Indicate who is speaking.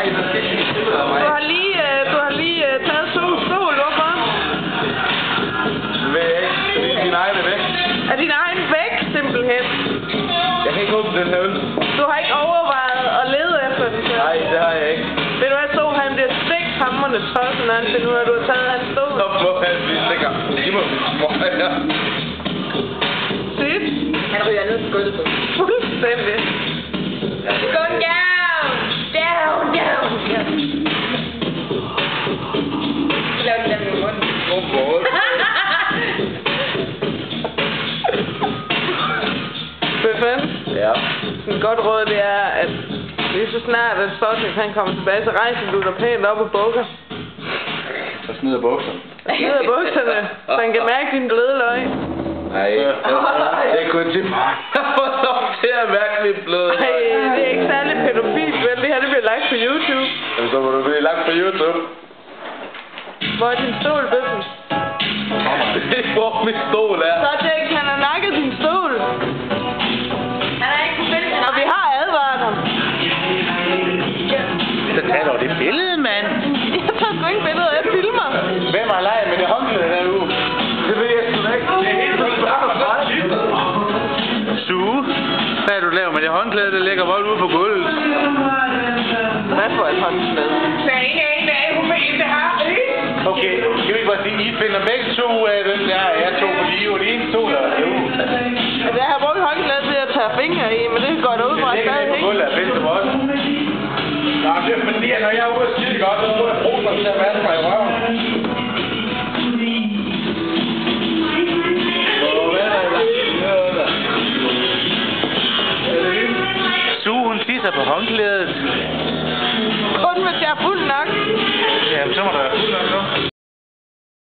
Speaker 1: Nej, der skal ikke billeder af mig.
Speaker 2: Du har lige taget stol, hvorfor?
Speaker 1: Det ved jeg ikke, fordi din egen er væk.
Speaker 2: Er din egen væk, simpelthen?
Speaker 1: Jeg kan ikke åbne den her øl.
Speaker 2: Du har ikke overvejet at lede efter den selv?
Speaker 1: Nej, det har jeg ikke.
Speaker 2: Ved du hvad, så han bliver stikhamrende tosset, når han finder ud af, at du har taget hans stol?
Speaker 1: Så må han blive sikker. De må blive små her.
Speaker 2: Sygt.
Speaker 3: Han ryger ned på gulvet på.
Speaker 2: Fuldstændig.
Speaker 3: Go down! Down, down, down. Så laver de der med munden.
Speaker 1: God måde.
Speaker 2: Steffen,
Speaker 1: Ja.
Speaker 2: et godt råd det er, at lige så snart at Spotnik han kommer tilbage, så rejser du dig pænt op og bukker.
Speaker 1: Så smider bukserne.
Speaker 2: Ned af bukserne, så han kan mærke din bløde løg.
Speaker 1: Nej, det er kun til mig. Jeg får lov til at mærke min blød.
Speaker 2: Ej, det er ikke særlig pædofilt, vel? Det her det bliver lagt på YouTube.
Speaker 1: Jamen, så må du blive lagt på YouTube.
Speaker 2: Hvor er din stol, Bøffen?
Speaker 1: Det er hvor min stol er.
Speaker 2: Så Dick, han har nakket din stol.
Speaker 3: Han er ikke på billedet.
Speaker 2: Og vi har advaret ham.
Speaker 1: Så tag dog det billede, mand.
Speaker 2: Jeg tager sgu ikke billeder, jeg filmer.
Speaker 1: Hvem har leget med det håndklæde der uge? Det ved jeg sgu da ikke. Det er helt Sue, hvad er du lavet med det håndklæde, der ligger vold ude på gulvet?
Speaker 2: Hvad for et håndklæde?
Speaker 1: Okay, skal vi ikke bare sige, I finder begge to af den der, jeg tog, fordi I var de eneste to, der var derude.
Speaker 2: Altså, jeg har brugt håndklæde til at tage fingre i, men det går da ud fra
Speaker 1: Det ligger
Speaker 2: stadig
Speaker 1: på
Speaker 2: ikke.
Speaker 1: gulvet af bedste for os. Nå, det er fordi, at når jeg er ude og skide godt, så må jeg bruge mig til at vaske mig i røven. Sue, hun tisser på håndklædet.
Speaker 2: Kun hvis jeg er fuld nok.